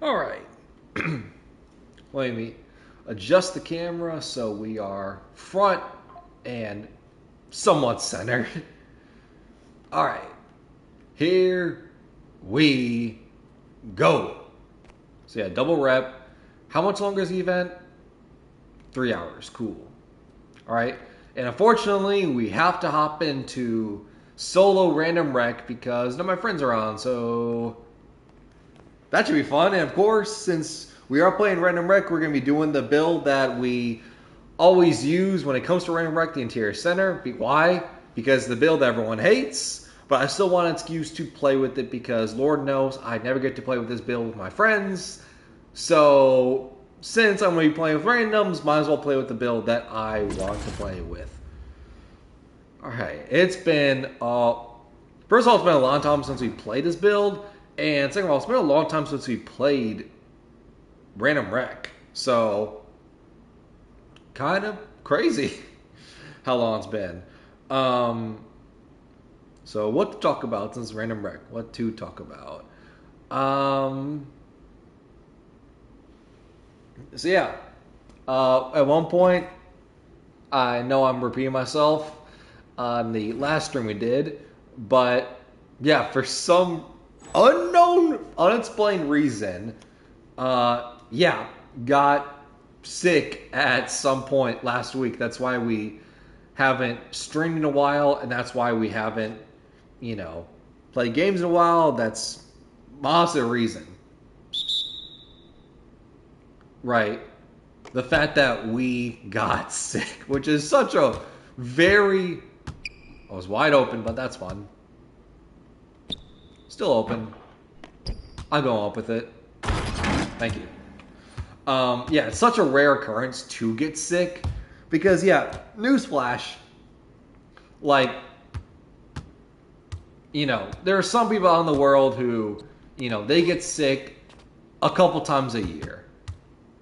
All right. Let me adjust the camera so we are front and somewhat centered. All right. Here we go. So yeah, double rep. How much longer is the event? 3 hours. Cool. All right. And unfortunately, we have to hop into solo random rec because none of my friends are on. So that should be fun. And of course, since we are playing random rec, we're going to be doing the build that we always use when it comes to random rec, the interior center. Why? Because the build everyone hates. But I still want an excuse to play with it because Lord knows I never get to play with this build with my friends. So since I'm going to be playing with randoms, might as well play with the build that I want to play with. Alright, it's been, first of all, it's been a long time since we played this build. And second of all, it's been a long time since we played Random Rec. So, kind of crazy how long it's been. So what to talk about since Random Rec? What to talk about? So yeah, at one point, I know I'm repeating myself on the last stream we did, but yeah, for some unknown, unexplained reason, yeah, got sick at some point last week. That's why we haven't streamed in a while, and that's why we haven't, played games in a while. That's honestly the reason. Right. The fact that we got sick, which is such a very... I was wide open, but that's fun. Still open. I'll go up with it. Thank you. Yeah, it's such a rare occurrence to get sick. Because, yeah, newsflash. Like, there are some people out in the world who, they get sick a couple times a year.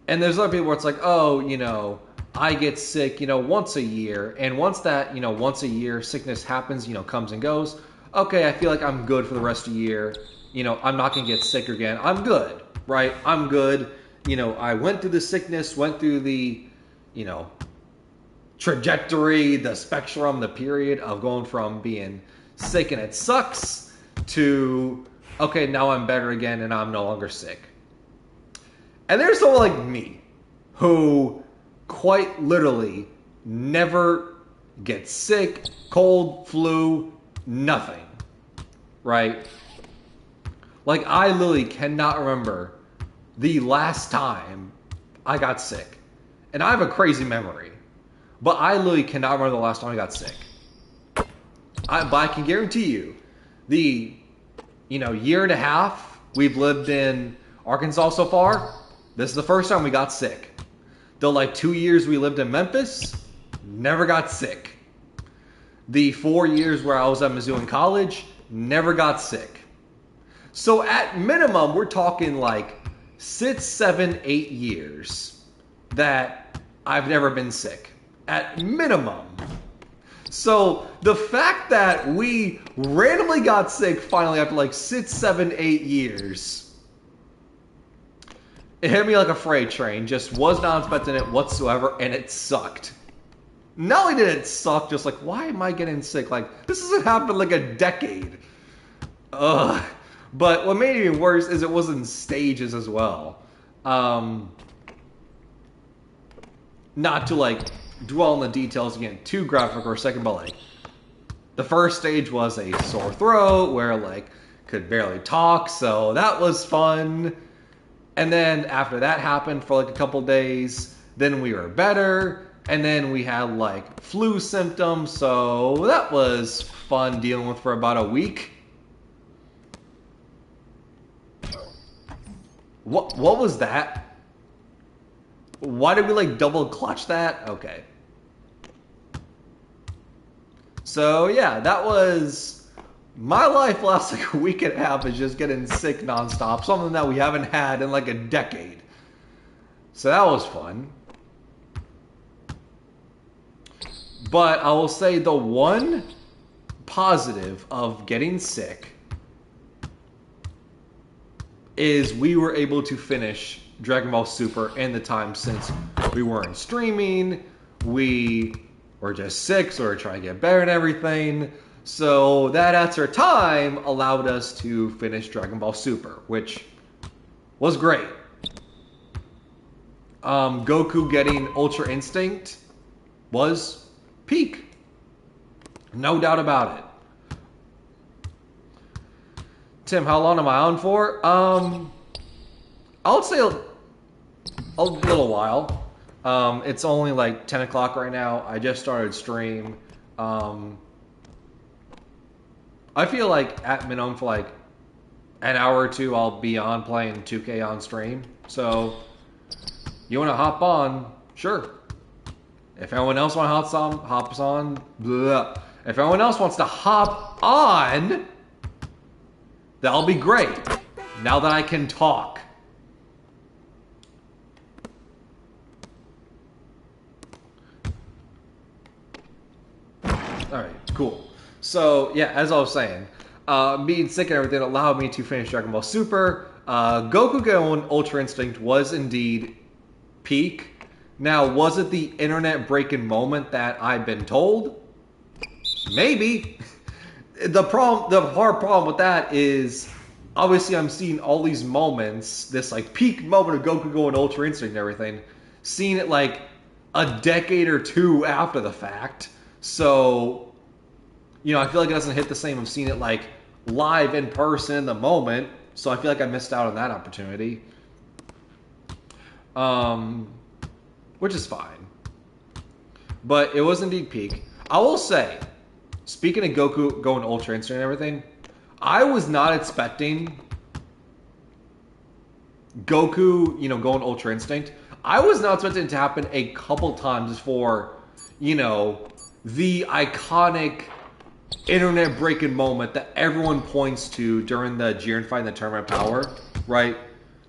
And there's other people where it's like, oh, I get sick, once a year. And once that, once a year sickness happens, comes and goes. Okay, I feel like I'm good for the rest of the year. I'm not going to get sick again. I'm good, right? I'm good. I went through the sickness, went through the, trajectory, the spectrum, the period of going from being sick and it sucks to, okay, now I'm better again and I'm no longer sick. And there's someone like me who quite literally never gets sick, cold, flu, nothing. Right? Like, I literally cannot remember the last time I got sick. And I have a crazy memory. But I literally cannot remember the last time I got sick. But I can guarantee you, the, year and a half we've lived in Arkansas so far, this is the first time we got sick. The 2 years we lived in Memphis, never got sick. The 4 years where I was at Mizzou in college, never got sick. So at minimum, we're talking 6, 7, 8 years that I've never been sick. At minimum. So the fact that we randomly got sick finally after 6, 7, 8 years, it hit me like a freight train. Just was not expecting it whatsoever, and it sucked. Not only did it suck, just why am I getting sick? This hasn't happened in a decade. Ugh. But what made it even worse is it was in stages as well. Not to dwell on the details again too graphic for a second, but the first stage was a sore throat where could barely talk, so that was fun. And then after that happened for a couple days, then we were better, and then we had flu symptoms, so that was fun dealing with for about a week. What was that? Why did we double clutch that? Okay. So yeah, that was my life last a week and a half is just getting sick nonstop. Something that we haven't had in a decade. So that was fun. But I will say the one positive of getting sick is we were able to finish Dragon Ball Super in the time since we weren't streaming, we were just sick, so we were trying to get better and everything. So that extra time allowed us to finish Dragon Ball Super, which was great. Goku getting Ultra Instinct was peak. No doubt about it. Tim, how long am I on for? I would say a little while. It's only like 10 o'clock right now. I just started stream. I feel like at minimum for like an hour or two, I'll be on playing 2K on stream. So, you want to hop on? Sure. If anyone else wants to hops on. Blah. If anyone else wants to hop on, that'll be great. Now that I can talk. Alright, cool. So, yeah, as I was saying, being sick and everything allowed me to finish Dragon Ball Super. Goku going Ultra Instinct was indeed peak. Now, was it the internet breaking moment that I've been told? Maybe. The hard problem with that is, obviously I'm seeing all these moments, this like peak moment of Goku going Ultra Instinct and everything, seeing it like a decade or two after the fact. So, you know, I feel like it doesn't hit the same of seeing it like live in person in the moment. So I feel like I missed out on that opportunity. Which is fine. But it was indeed peak. I will say, speaking of Goku going Ultra Instinct and everything, I was not expecting Goku, you know, going Ultra Instinct. I was not expecting it to happen a couple times for, you know, the iconic internet breaking moment that everyone points to during the Jiren fight in the Tournament of Power, right?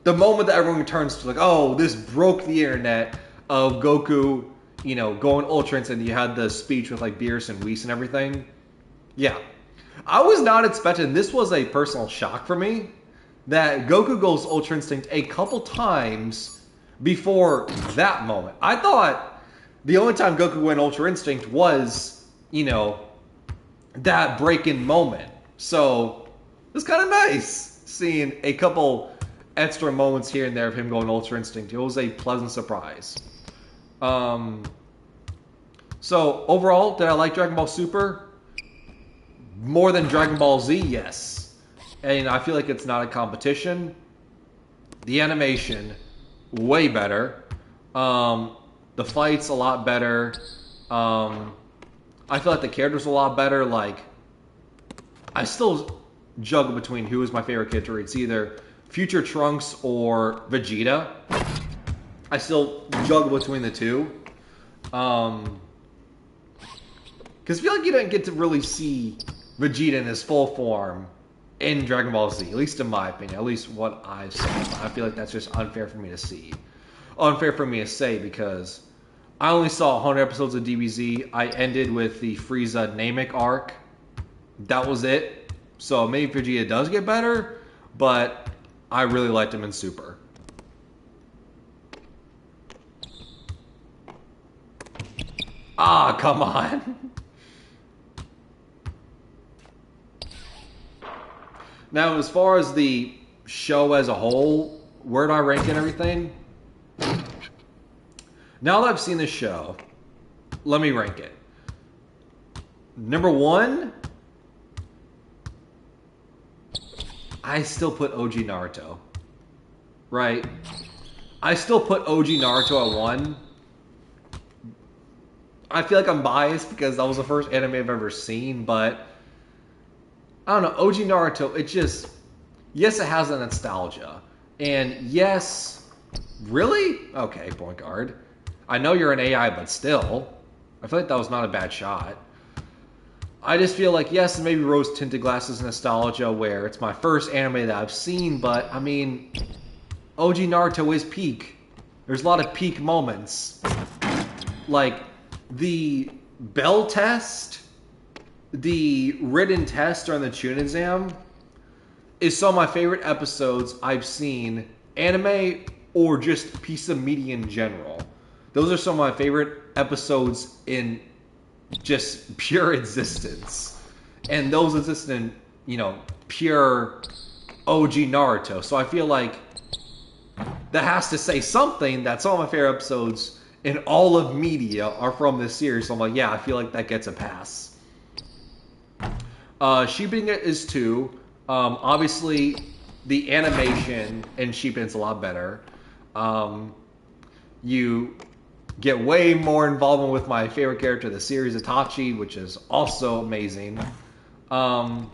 The moment that everyone turns to like, oh, this broke the internet of Goku, you know, going Ultra Instinct. You had the speech with like Beerus and Whis and everything. Yeah. I was not expecting, this was a personal shock for me, that Goku goes Ultra Instinct a couple times before that moment. I thought the only time Goku went Ultra Instinct was, you know, that break-in moment. So, it's kind of nice seeing a couple extra moments here and there of him going Ultra Instinct. It was a pleasant surprise. So, overall, did I like Dragon Ball Super? More than Dragon Ball Z, yes. And I feel like it's not a competition. The animation, way better. The fight's a lot better. I feel like the character's a lot better. Like, I still juggle between who is my favorite character. It's either Future Trunks or Vegeta. I still juggle between the two. Because I feel like you don't get to really see Vegeta in his full form in Dragon Ball Z, at least in my opinion, at least what I've seen. I feel like that's just unfair for me to see. Unfair for me to say because I only saw 100 episodes of DBZ. I ended with the Frieza Namek arc. That was it. So maybe Vegeta does get better, but I really liked him in Super. Ah, come on. Now, as far as the show as a whole, where do I rank it and everything? Now that I've seen the show, let me rank it. Number 1, I still put OG Naruto. Right? I still put OG Naruto at 1. I feel like I'm biased because that was the first anime I've ever seen, but I don't know, OG Naruto, it just, yes, it has a nostalgia. And yes, really? Okay, point guard. I know you're an AI, but still, I feel like that was not a bad shot. I just feel like, yes, maybe rose-tinted glasses nostalgia, where it's my first anime that I've seen, but, I mean, OG Naruto is peak. There's a lot of peak moments. Like, the bell test, the written test during the Chunin exam, is some of my favorite episodes I've seen, anime or just piece of media in general. Those are some of my favorite episodes in just pure existence. And those exist in, pure OG Naruto. So I feel like that has to say something that some of my favorite episodes in all of media are from this series. So I'm like, yeah, I feel like that gets a pass. Shippuden is 2. Obviously, the animation in Shippuden is a lot better. You get way more involvement with my favorite character of the series, Itachi, which is also amazing. I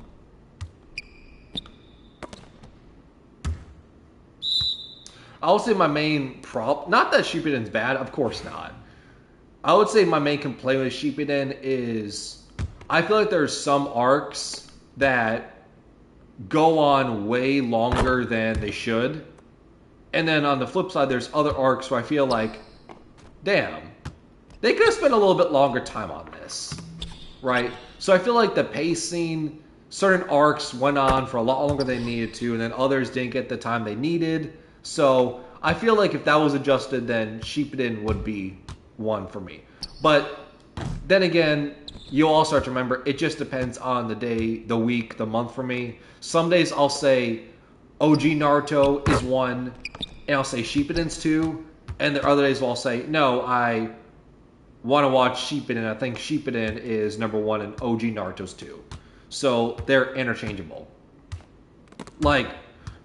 would say my main problem, not that Shippuden's bad, of course not. I would say my main complaint with Shippuden is I feel like there's some arcs that go on way longer than they should. And then on the flip side, there's other arcs where I feel like, damn, they could have spent a little bit longer time on this, right? So I feel like the pacing, certain arcs went on for a lot longer than they needed to, and then others didn't get the time they needed. So I feel like if that was adjusted, then Shippuden would be one for me. But then again, you also have to remember, it just depends on the day, the week, the month for me. Some days I'll say OG Naruto is 1, and I'll say Shippuden's 2. And there are other days where I'll say, no, I want to watch Shippuden. I think Shippuden is number 1 and OG Naruto's 2. So they're interchangeable. Like,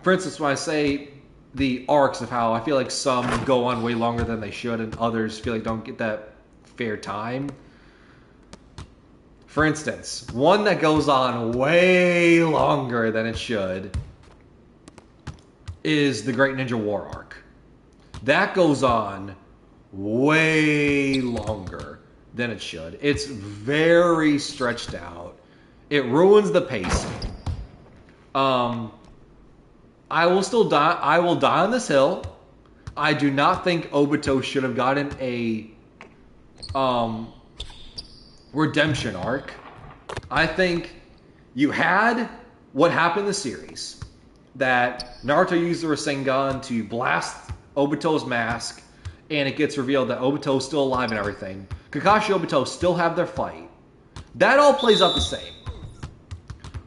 for instance, when I say the arcs of how I feel like some go on way longer than they should and others feel like don't get that fair time. For instance, one that goes on way longer than it should is the Great Ninja War arc. That goes on way longer than it should. It's very stretched out. It ruins the pacing. I will still die. I will die on this hill. I do not think Obito should have gotten a redemption arc. I think you had what happened in the series, that Naruto used the Rasengan to blast Obito's mask, and it gets revealed that Obito's still alive and everything. Kakashi and Obito still have their fight. That all plays out the same.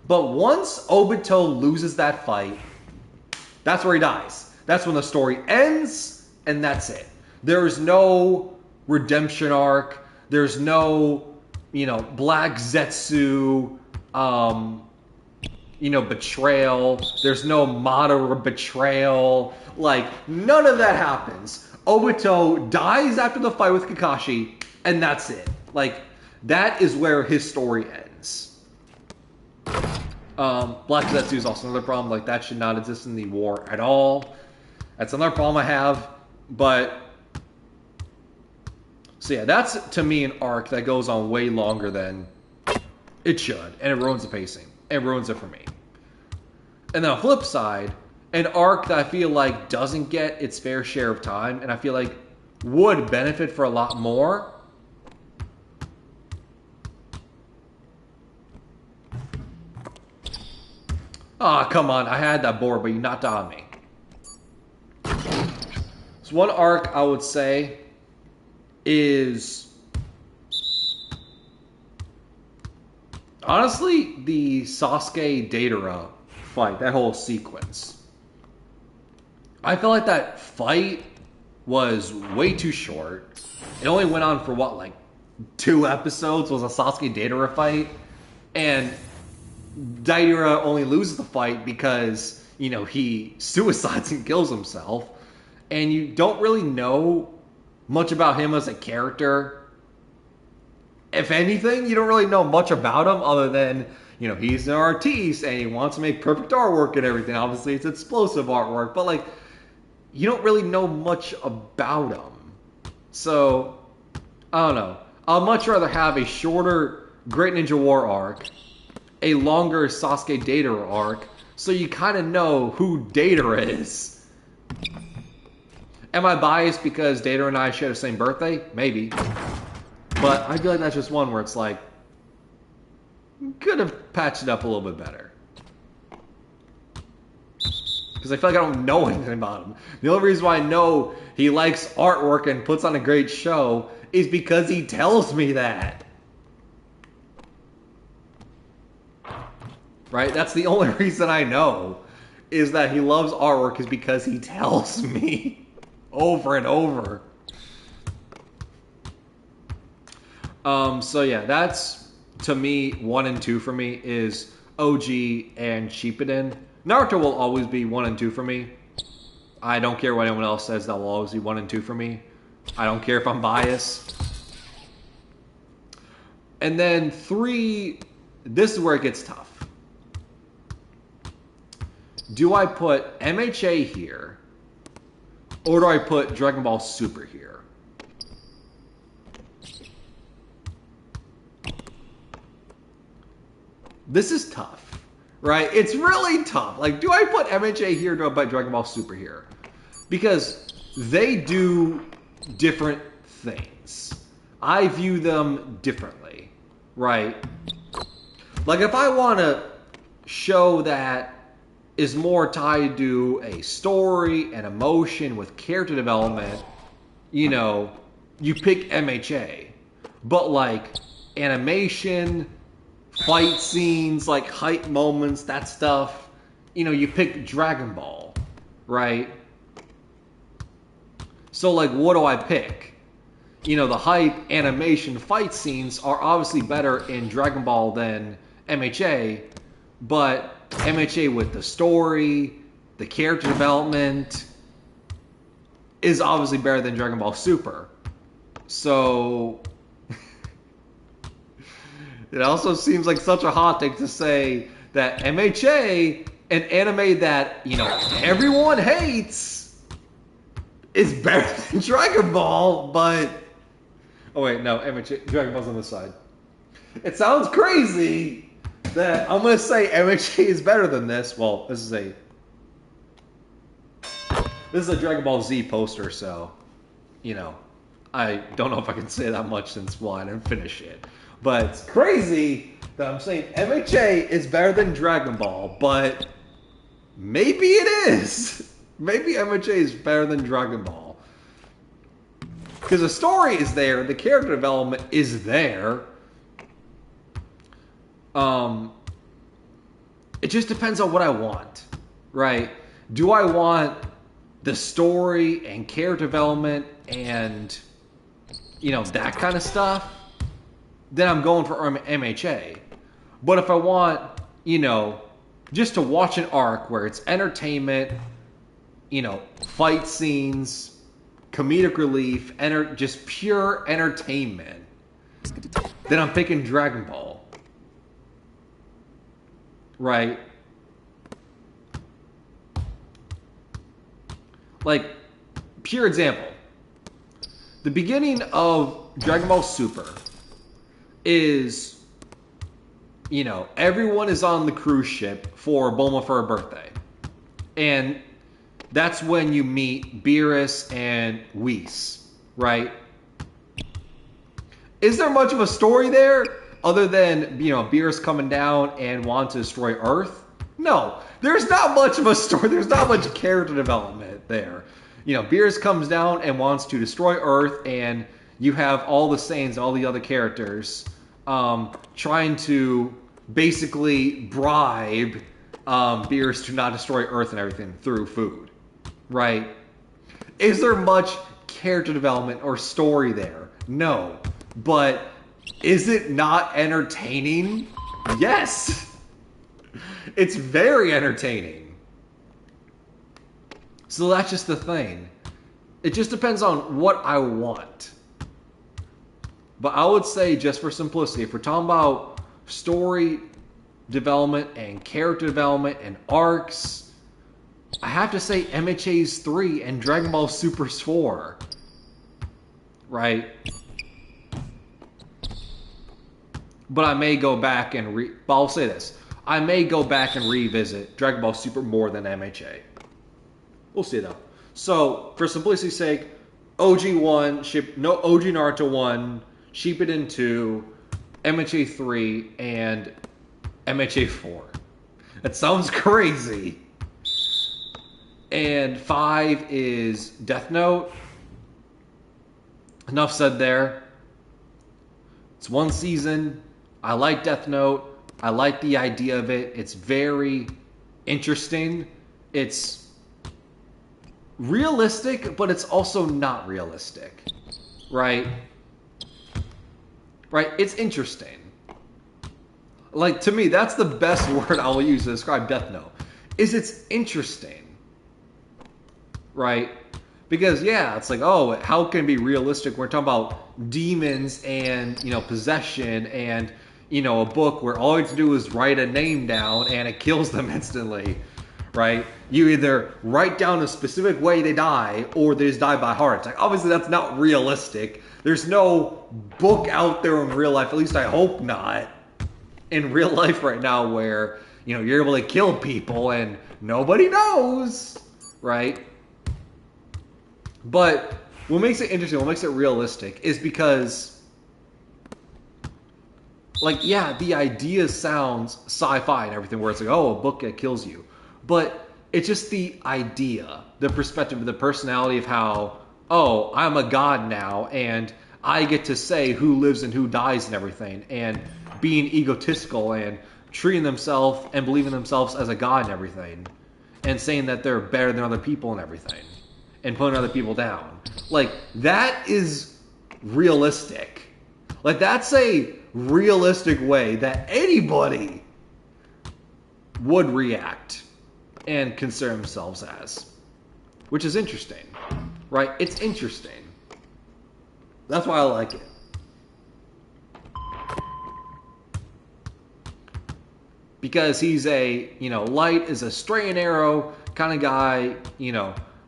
But once Obito loses that fight, that's where he dies. That's when the story ends, and that's it. There's no redemption arc. There's no, Black Zetsu, betrayal. There's no Madara betrayal. Like, none of that happens. Obito dies after the fight with Kakashi, and that's it. Like, that is where his story ends. Black Zetsu is also another problem. Like, that should not exist in the war at all. That's another problem I have. But, so yeah, that's to me an arc that goes on way longer than it should. And it ruins the pacing. It ruins it for me. And then on the flip side, an arc that I feel like doesn't get its fair share of time, and I feel like would benefit for a lot more. Ah, come on. I had that board, but you knocked on me. So one arc I would say is, honestly, the Sasuke Deidara fight. That whole sequence. I feel like that fight was way too short. It only went on for, 2 episodes was a Sasuke Deidara fight. And Deidara only loses the fight because, he suicides and kills himself. And you don't really know much about him as a character. If anything, you don't really know much about him other than, he's an artiste and he wants to make perfect artwork and everything. Obviously, it's explosive artwork. But, you don't really know much about him. So, I don't know. I'd much rather have a shorter Great Ninja War arc, a longer Sasuke Deidara arc, so you kind of know who Deidara is. Am I biased because Deidara and I share the same birthday? Maybe. But I feel like that's just one where it's like, could have patched it up a little bit better. because I feel like I don't know anything about him. The only reason why I know he likes artwork and puts on a great show is because he tells me that. Right? That's the only reason I know, is that he loves artwork is because he tells me over and over. So yeah, that's, to me, 1 and 2 for me is OG and Shippuden. Naruto will always be 1 and 2 for me. I don't care what anyone else says, that will always be 1 and 2 for me. I don't care if I'm biased. And then 3, this is where it gets tough. Do I put MHA here, or do I put Dragon Ball Super here? This is tough, right? It's really tough. Like, do I put MHA here, or do I put Dragon Ball Super here? Because they do different things. I view them differently, right? Like, if I want to show that is more tied to a story and emotion with character development, you know, you pick MHA. But like animation, fight scenes, like hype moments, that stuff, you know, you pick Dragon Ball, right? So like, what do I pick? You know, the hype, animation, fight scenes are obviously better in Dragon Ball than MHA, but MHA with the story, the character development, is obviously better than Dragon Ball Super. So it also seems like such a hot take to say that MHA, an anime that, you know, everyone hates, is better than Dragon Ball, but... Oh wait, no, MHA, Dragon Ball's on this side. It sounds crazy that I'm going to say MHA is better than this. Well, this is a Dragon Ball Z poster, so, you know, I don't know if I can say that much since, well, I didn't finish it. But it's crazy that I'm saying MHA is better than Dragon Ball, but maybe it is. Maybe MHA is better than Dragon Ball. Because the story is there, the character development is there. It just depends on what I want, right? Do I want the story and character development and, you know, that kind of stuff? Then I'm going for MHA. But if I want, you know, just to watch an arc where it's entertainment, you know, fight scenes, comedic relief, just pure entertainment, then I'm picking Dragon Ball. Right? Like, pure example. The beginning of Dragon Ball Super is, you know, everyone is on the cruise ship for Bulma for her birthday. And that's when you meet Beerus and Whis, right? Is there much of a story there other than, you know, Beerus coming down and want to destroy Earth? No, there's not much of a story. There's not much character development there. You know, Beerus comes down and wants to destroy Earth, and you have all the Saiyans, all the other characters, trying to basically bribe Beerus to not destroy Earth and everything through food, right? Is there much character development or story there? No. But is it not entertaining? Yes! It's very entertaining. So that's just the thing. It just depends on what I want. But I would say, just for simplicity, if we're talking about story development and character development and arcs, I have to say MHA's 3 and Dragon Ball Super's 4. Right? But I may go back and but I'll say this. I may go back and revisit Dragon Ball Super more than MHA. We'll see though. So, for simplicity's sake, OG 1, OG Naruto 1, Shippuden 2, MHA 3, and MHA 4. That sounds crazy. And 5 is Death Note. Enough said there. It's one season. I like Death Note. I like the idea of it. It's very interesting. It's realistic, but it's also not realistic. Right? Right? It's interesting. Like, to me, that's the best word I will use to describe Death Note. Is it's interesting. Right? Because, yeah, it's like, oh, how can it be realistic? We're talking about demons and, possession and, a book where all you have to do is write a name down and it kills them instantly, right? You either write down a specific way they die or they just die by heart attack. Obviously, that's not realistic. There's no book out there in real life, at least I hope not, in real life right now where, you're able to kill people and nobody knows, right? But what makes it interesting, what makes it realistic is because, the idea sounds sci-fi and everything where it's like, oh, a book that kills you. But it's just the idea, the perspective, the personality of how, oh, I'm a god now and I get to say who lives and who dies and everything. And being egotistical and treating themselves and believing themselves as a god and everything. And saying that they're better than other people and everything. And putting other people down. That is realistic. That's a realistic way that anybody would react and consider themselves as. Which is interesting. Right? It's interesting. That's why I like it. Because he's Light is a straight and arrow kind of guy,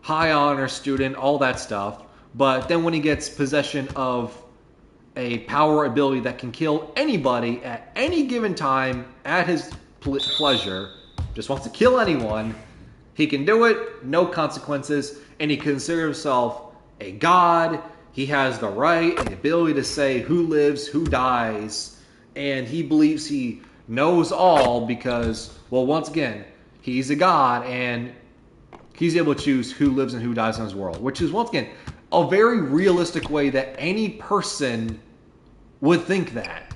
high honor student, all that stuff. But then when he gets possession of a power ability that can kill anybody at any given time at his pleasure, just wants to kill anyone, he can do it, no consequences, and he considers himself a god. He has the right and the ability to say who lives, who dies, and he believes he knows all because, well, once again, he's a god and he's able to choose who lives and who dies in his world, which is, once again, a very realistic way that any person would think that.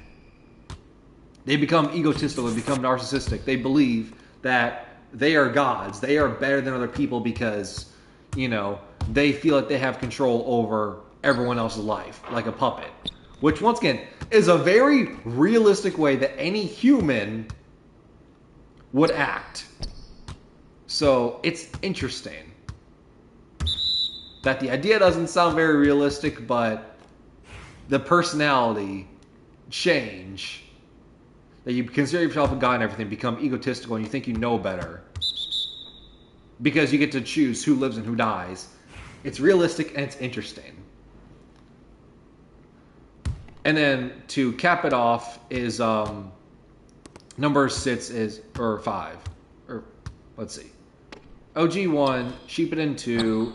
They become egotistical, they become narcissistic. They believe that they are gods. They are better than other people because, they feel like they have control over everyone else's life, like a puppet. Which, once again, is a very realistic way that any human would act. So, it's interesting that the idea doesn't sound very realistic, but the personality change, that you consider yourself a god and everything, become egotistical and you think you know better because you get to choose who lives and who dies. It's realistic and it's interesting. And then to cap it off is number 6 is, or 5, or let's see, OG1, Shippuden 2,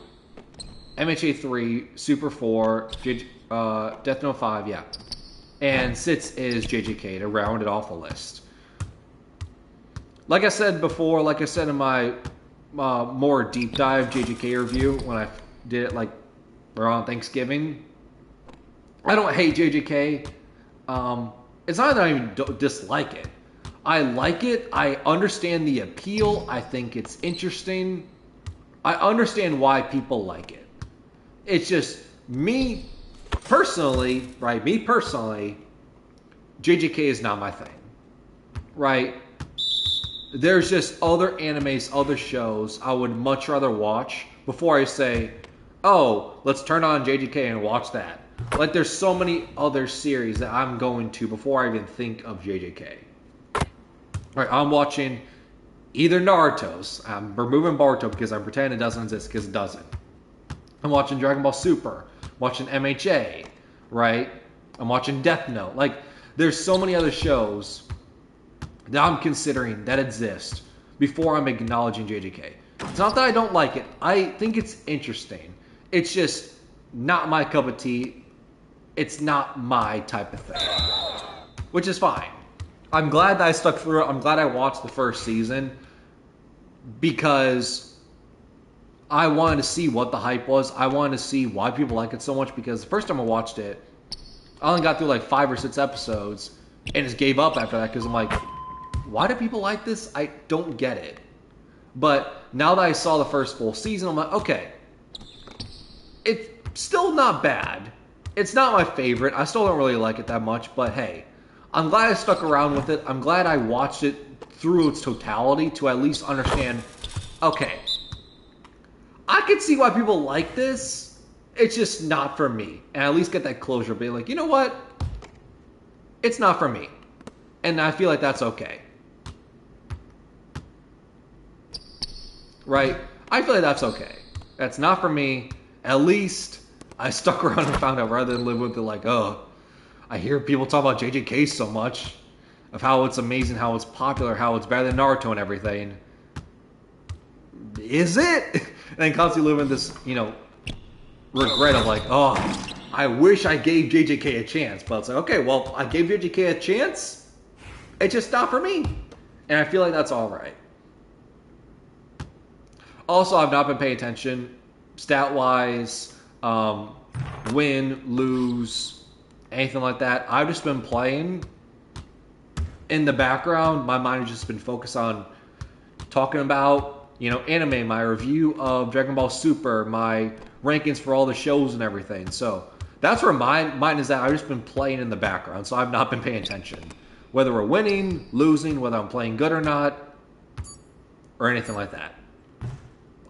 MHA 3, Super 4, Death Note 5, yeah. And 6 is JJK to round it off the list. Like I said before, like I said in my more deep dive JJK review when I did it around Thanksgiving, I don't hate JJK. It's not that I even dislike it. I like it. I understand the appeal. I think it's interesting. I understand why people like it. It's just me personally, right? Me personally, JJK is not my thing, right? There's just other animes, other shows I would much rather watch before I say, oh, let's turn on JJK and watch that. There's so many other series that I'm going to before I even think of JJK. Right, I'm watching either Naruto's. I'm removing Boruto because I'm pretending it doesn't exist because it doesn't. I'm watching Dragon Ball Super, watching MHA, right? I'm watching Death Note. There's so many other shows that I'm considering that exist before I'm acknowledging JJK. It's not that I don't like it. I think it's interesting. It's just not my cup of tea. It's not my type of thing. Which is fine. I'm glad that I stuck through it. I'm glad I watched the first season because I wanted to see what the hype was. I wanted to see why people like it so much, because the first time I watched it, I only got through like 5 or 6 episodes and just gave up after that because I'm like, why do people like this? I don't get it. But now that I saw the first full season, I'm like, okay, it's still not bad. It's not my favorite. I still don't really like it that much, but hey, I'm glad I stuck around with it. I'm glad I watched it through its totality to at least understand, okay, I can see why people like this. It's just not for me. And at least get that closure, be like, you know what? It's not for me. And I feel like that's okay. Right? I feel like that's okay. That's not for me. At least I stuck around and found out, rather than live with it like, oh, I hear people talk about JJK so much, of how it's amazing, how it's popular, how it's better than Naruto and everything. Is it? And then constantly living this, regret of like, oh, I wish I gave JJK a chance. But it's like, okay, well, I gave JJK a chance. It's just not for me. And I feel like that's all right. Also, I've not been paying attention stat-wise, win, lose, anything like that. I've just been playing in the background. My mind has just been focused on talking about, anime, my review of Dragon Ball Super, my rankings for all the shows and everything. So that's where mine is at. I've just been playing in the background, so I've not been paying attention. Whether we're winning, losing, whether I'm playing good or not, or anything like that.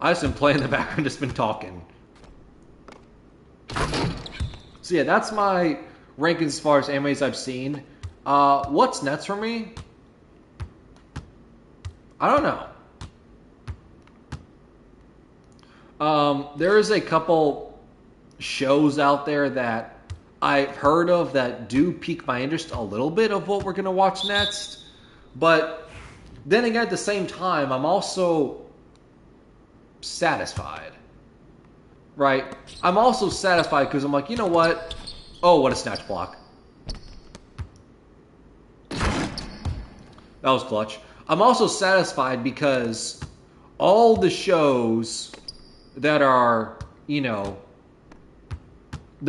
I've just been playing in the background, just been talking. So yeah, that's my rankings as far as animes I've seen. What's next for me? I don't know. There is a couple shows out there that I've heard of that do pique my interest a little bit of what we're going to watch next. But then again, at the same time, I'm also satisfied. Right? I'm also satisfied because I'm like, you know what? Oh, what a snatch block. That was clutch. I'm also satisfied because all the shows that are, the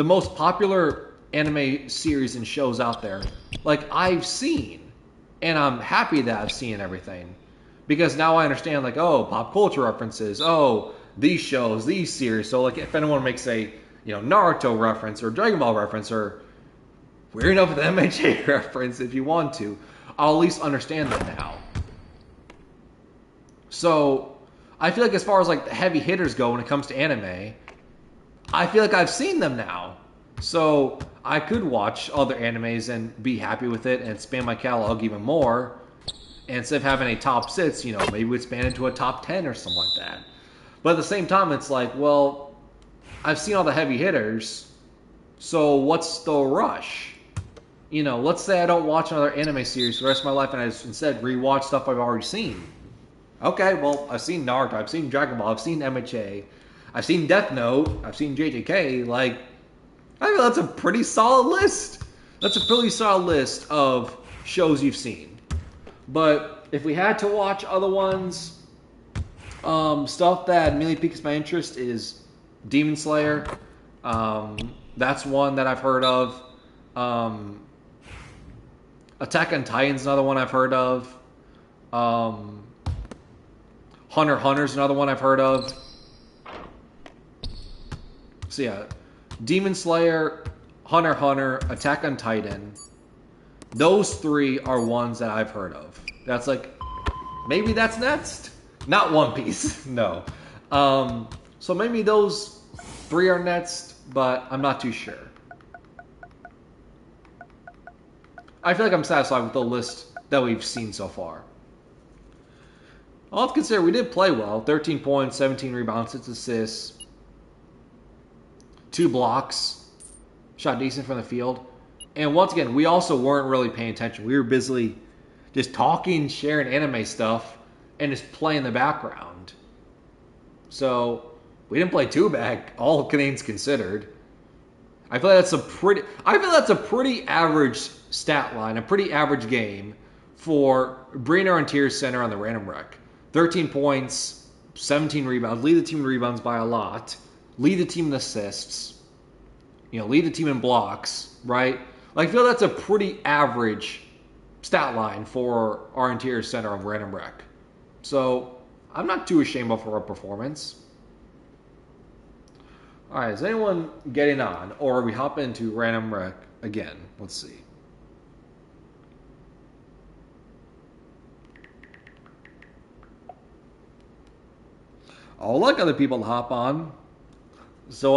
most popular anime series and shows out there, like, I've seen. And I'm happy that I've seen everything. Because now I understand, like, oh, pop culture references. Oh, these shows, these series. So, like, if anyone makes a, Naruto reference or Dragon Ball reference or weird enough with MHA reference, if you want to, I'll at least understand that now. So, I feel like as far as, like, the heavy hitters go when it comes to anime, I feel like I've seen them now. So, I could watch other animes and be happy with it and expand my catalog even more. And instead of having a top 6, maybe we expand into a top 10 or something like that. But at the same time, it's like, well, I've seen all the heavy hitters, so what's the rush? Let's say I don't watch another anime series for the rest of my life and I just instead rewatch stuff I've already seen. Okay, well, I've seen Naruto, I've seen Dragon Ball, I've seen MHA, I've seen Death Note, I've seen JJK. Like, I feel that's a pretty solid list. That's a pretty solid list of shows you've seen. But if we had to watch other ones, stuff that immediately piques my interest is Demon Slayer. That's one that I've heard of. Attack on Titan's another one I've heard of. Hunter x Hunter's another one I've heard of. So yeah, Demon Slayer, Hunter x Hunter, Attack on Titan. Those 3 are ones that I've heard of. That's like, maybe that's next. Not One Piece, no. So maybe those 3 are next, but I'm not too sure. I feel like I'm satisfied with the list that we've seen so far. I'll have to consider we did play well. 13 points, 17 rebounds, 6 assists, 2 blocks, shot decent from the field. And once again, we also weren't really paying attention. We were busily just talking, sharing anime stuff, and just playing in the background. So we didn't play too bad, all things considered. I feel like that's a pretty average stat line, a pretty average game for Brino and Tier Center on the random rec. 13 points, 17 rebounds, lead the team in rebounds by a lot, lead the team in assists, lead the team in blocks, right? Like, I feel that's a pretty average stat line for our interior center of Random Rec. So I'm not too ashamed of our performance. All right, is anyone getting on, or we hop into Random Rec again? Let's see. I'll let other people hop on, so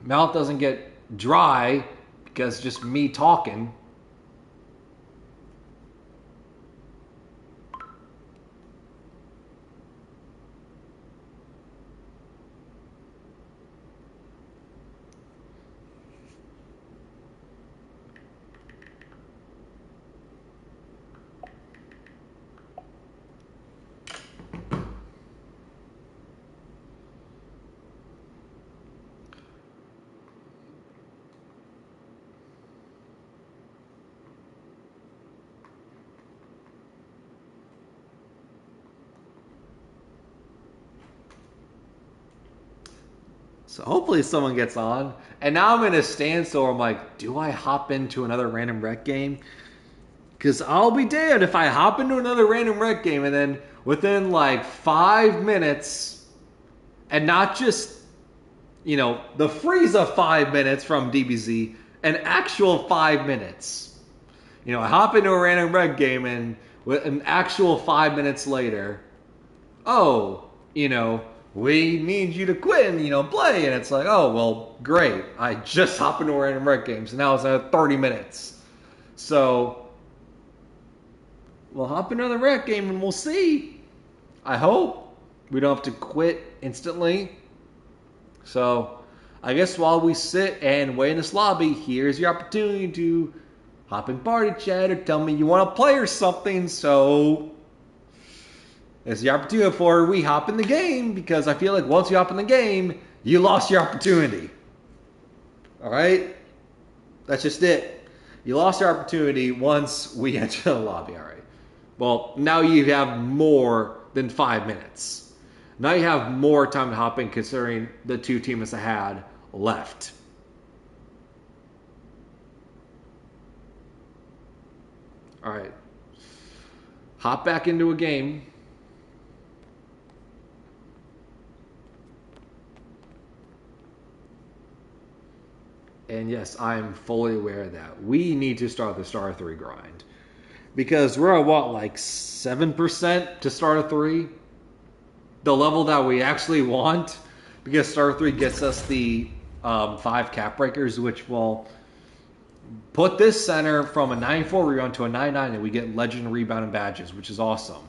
mouth doesn't get dry because just me talking. So hopefully someone gets on. And now I'm in a standstill where I'm like, do I hop into another Random Rec game? Because I'll be damned if I hop into another Random Rec game and then within like 5 minutes, and not just, the freeze of 5 minutes from DBZ, an actual 5 minutes. I hop into a Random Rec game and with an actual 5 minutes later, we need you to quit and, play. And it's like, oh, well, great. I just hop into a Random Rec game, so now it's at 30 minutes. So, we'll hop into the rec game and we'll see. I hope we don't have to quit instantly. So, I guess while we sit and wait in this lobby, here's your opportunity to hop in party chat or tell me you want to play or something. So, it's the opportunity for we hop in the game, because I feel like once you hop in the game, you lost your opportunity. All right? That's just it. You lost your opportunity once we enter the lobby. All right. Well, now you have more than 5 minutes. Now you have more time to hop in considering the 2 teams I had left. All right. Hop back into a game. And yes, I'm fully aware that we need to start the Star 3 grind. Because we're at what, like 7% to Star 3? The level that we actually want. Because Star 3 gets us the 5 cap breakers, which will put this center from a 9-4 rebound to a 9-9, and we get legend rebound and badges, which is awesome.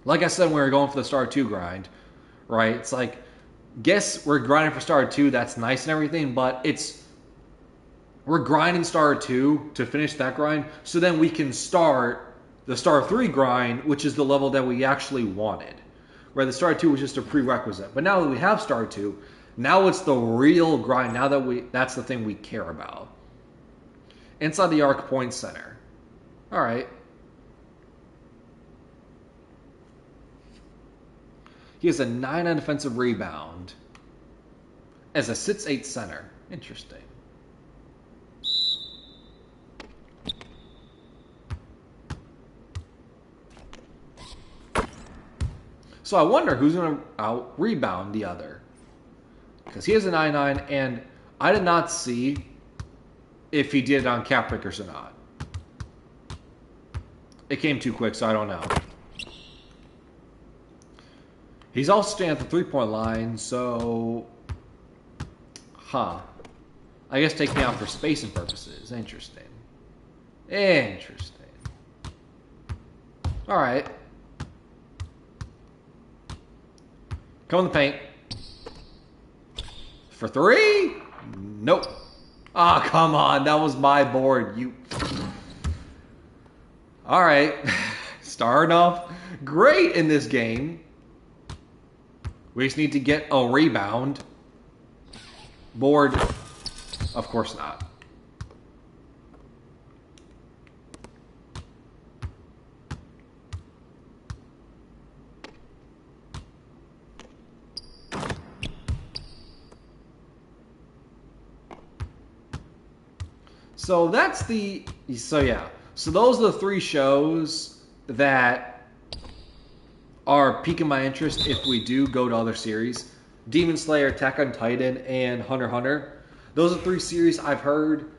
Like I said, when we were going for the Star 2 grind, right? It's like, guess we're grinding for Star 2, that's nice and everything, but we're grinding Star 2 to finish that grind, so then we can start the Star 3 grind, which is the level that we actually wanted. Right, the Star 2 was just a prerequisite. But now that we have Star 2, now it's the real grind. Now that that's the thing we care about. Inside the arc point center. Alright. He has a 9 on defensive rebound as a 6'8 center. Interesting. So I wonder who's going to out-rebound the other. Because he has a 9-9, and I did not see if he did it on cap breakers or not. It came too quick, so I don't know. He's also staying at the three-point line, so... I guess take me out for spacing purposes. Interesting. Alright. Come in the paint. For 3? Nope. Ah, come on. That was my board. Alright. Starting off great in this game. We just need to get a rebound. Board. Of course not. So that's the so yeah. So those are the three shows that are piquing my interest if we do go to other series. Demon Slayer, Attack on Titan, and Hunter x Hunter. Those are three series I've heard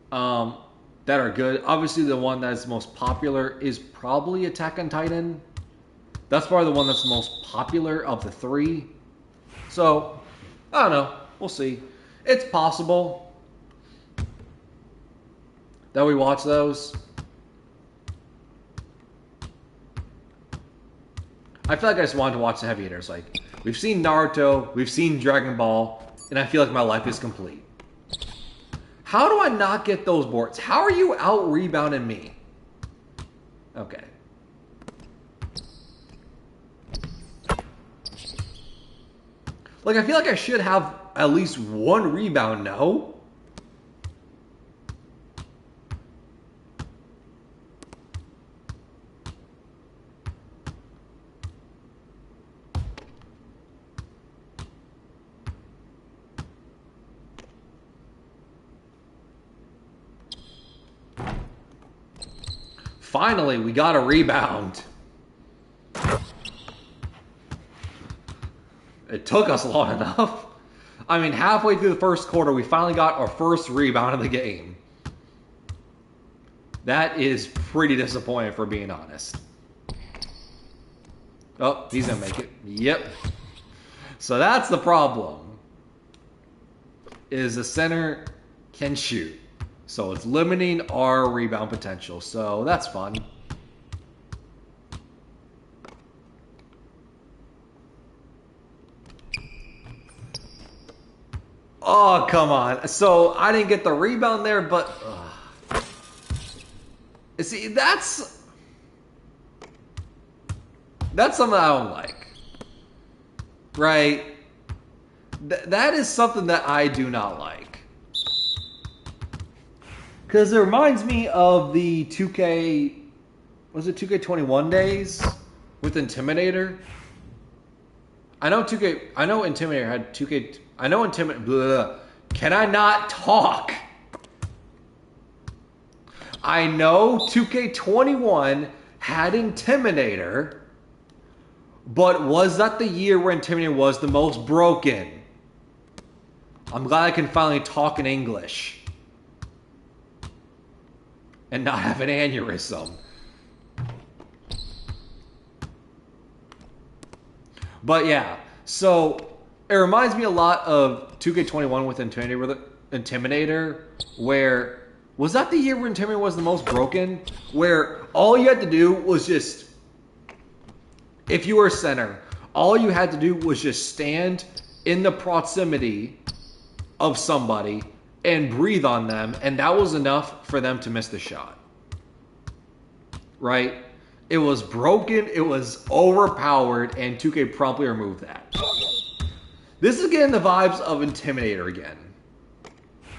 that are good. Obviously, the one that's most popular is probably Attack on Titan. That's probably the one that's the most popular of the three. So, I don't know. We'll see. It's possible that we watch those. I feel like I just wanted to watch the heavy hitters. Like, we've seen Naruto, we've seen Dragon Ball, and I feel like my life is complete. How do I not get those boards? How are you out-rebounding me? Okay. Like, I feel like I should have at least one rebound, no? Finally, we got a rebound. It took us long enough. I mean, halfway through the first quarter, we finally got our first rebound of the game. That is pretty disappointing, for being honest. Oh, he's going to make it. Yep. So that's the problem. Is the center can shoot. So it's limiting our rebound potential. So that's fun. Oh, come on. So I didn't get the rebound there, but... See, that's something I don't like. Right? That is something that I do not like. Because it reminds me of the 2K... Was it 2K21 days? With Intimidator? I know Intimidator had 2K... I know Intimidator... Can I not talk? I know 2K21 had Intimidator, but was that the year where Intimidator was the most broken? I'm glad I can finally talk in English and not have an aneurysm. But yeah, so it reminds me a lot of 2K21 with Intimidator, where... Was that the year when Intimidator was the most broken? Where all you had to do was just... If you were a center, all you had to do was just stand in the proximity of somebody and breathe on them, and that was enough for them to miss the shot. Right? It was broken, it was overpowered, and 2K promptly removed that. This is getting the vibes of Intimidator again.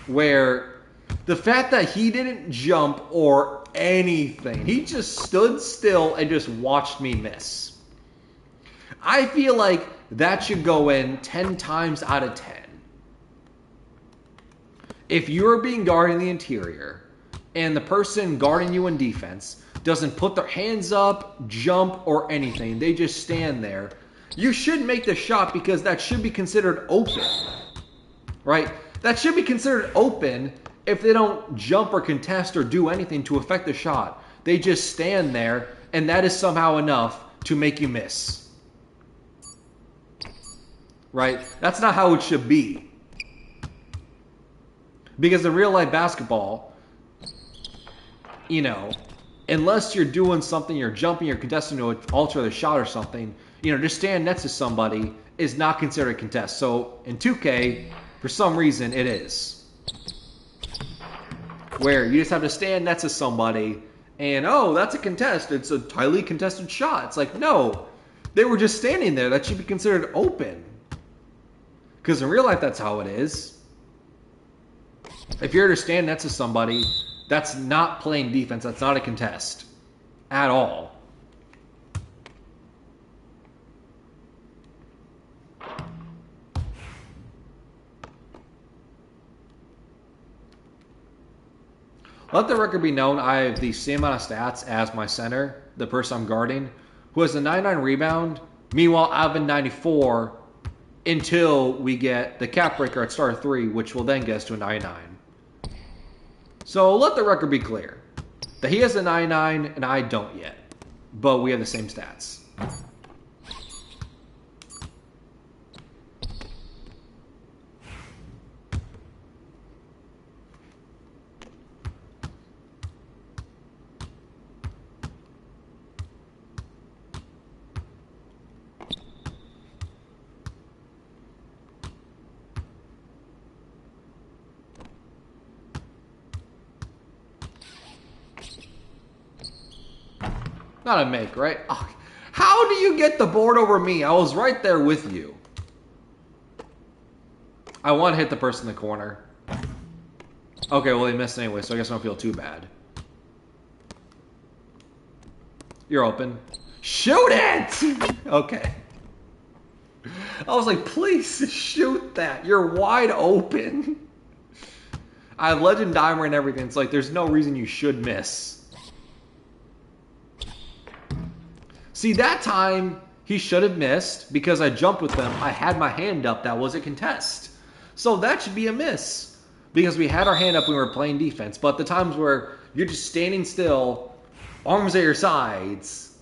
Where the fact that he didn't jump or anything, he just stood still and just watched me miss. I feel like that should go in 10 times out of 10. If you're being guarded in the interior and the person guarding you in defense doesn't put their hands up, jump, or anything, they just stand there, you should make the shot because that should be considered open. Right? That should be considered open if they don't jump or contest or do anything to affect the shot. They just stand there, and that is somehow enough to make you miss. Right? That's not how it should be. Because in real life basketball, you know, unless you're doing something, you're jumping, you're contesting to alter the shot or something, you know, just stand next to somebody is not considered a contest. So in 2K, for some reason, it is. Where you just have to stand next to somebody and, oh, that's a contest. It's a highly contested shot. It's like, no, they were just standing there. That should be considered open. Because in real life, that's how it is. If you're to stand next to somebody, that's not playing defense. That's not a contest at all. Let the record be known, I have the same amount of stats as my center, the person I'm guarding, who has a 99 rebound. Meanwhile, I've been 94 until we get the cap breaker at star 3, which will then get us to a 99. So let the record be clear that he has a 99 and I don't yet, but we have the same stats. Not a make, right? Oh, how do you get the board over me? I was right there with you. I want to hit the person in the corner. Okay, well, he missed anyway, so I guess I don't feel too bad. You're open. Shoot it! Okay. I was like, please shoot that. You're wide open. I have Legend Dimer and everything. It's like, there's no reason you should miss. See, that time, he should have missed because I jumped with them. I had my hand up. That was a contest. So that should be a miss because we had our hand up when we were playing defense. But the times where you're just standing still, arms at your sides,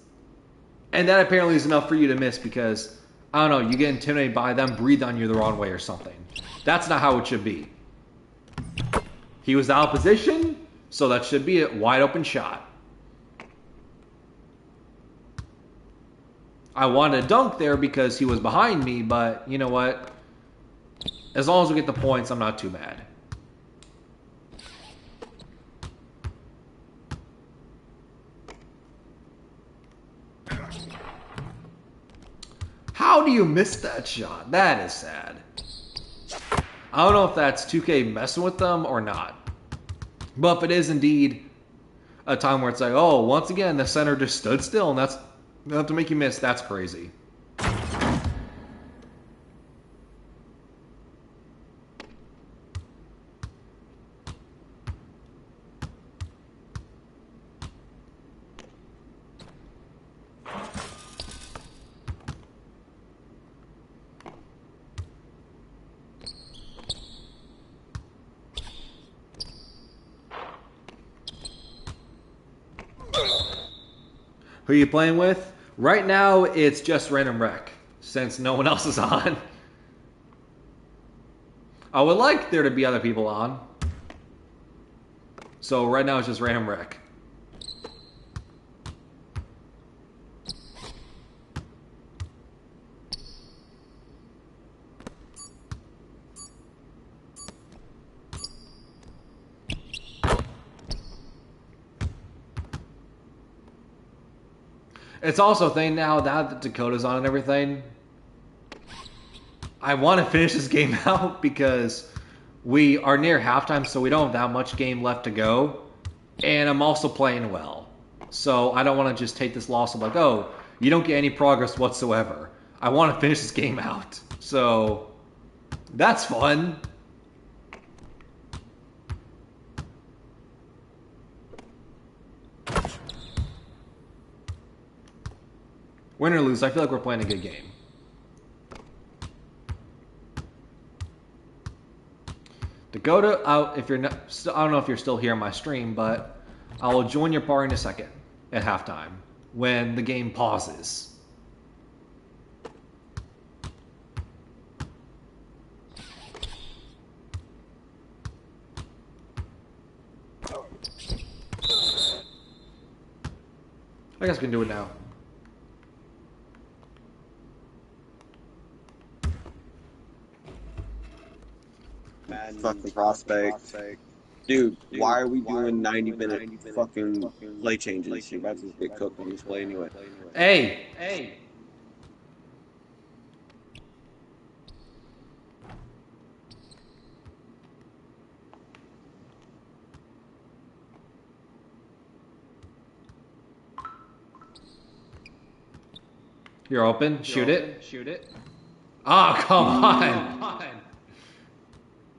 and that apparently is enough for you to miss because, I don't know, you get intimidated by them, breathe on you the wrong way or something. That's not how it should be. He was out of position, so that should be a wide open shot. I wanted to dunk there because he was behind me, but you know what? As long as we get the points, I'm not too mad. How do you miss that shot? That is sad. I don't know if that's 2K messing with them or not. But if it is indeed a time where it's like, oh, once again, the center just stood still and that's enough to make you miss, that's crazy. Who are you playing with? Right now, it's just Random Rec, since no one else is on. I would like there to be other people on. So right now, it's just Random Rec. It's also a thing now that Dakota's on and everything. I want to finish this game out because we are near halftime, so we don't have that much game left to go. And I'm also playing well. So I don't want to just take this loss of like, oh, you don't get any progress whatsoever. I want to finish this game out. So that's fun. Win or lose, I feel like we're playing a good game. Dakota, if you're not, I don't know if you're still here on my stream, but I will join your party in a second at halftime when the game pauses. I guess we can do it now. Fucking prospect. Dude, why are we doing 90-minute fucking play changes? You're about to get cooked on this play anyway. Hey! You're open. Shoot it. Oh, come on.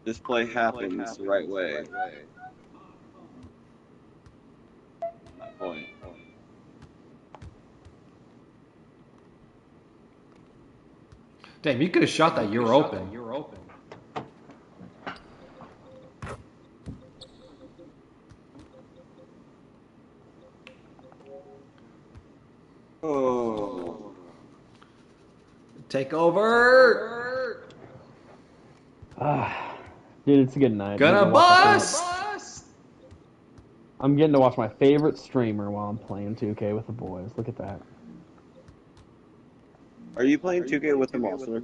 This play happens the right way. Damn, you could have shot that. You're open. Oh. Take over. Dude, it's a good night. Gonna bust. I'm getting to watch my favorite streamer while I'm playing 2K with the boys. Look at that. Are you playing 2K with them also?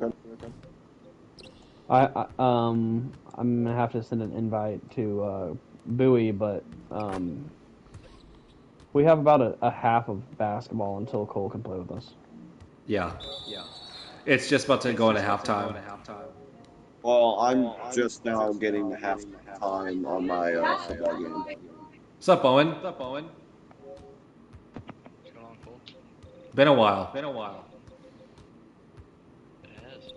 I'm gonna have to send an invite to Bowie, but we have about a half of basketball until Cole can play with us. Yeah. It's just about to go into halftime. Well, I'm just now getting the halftime on my football game. What's up, Owen? What's going on, Cole? Been a while. It has.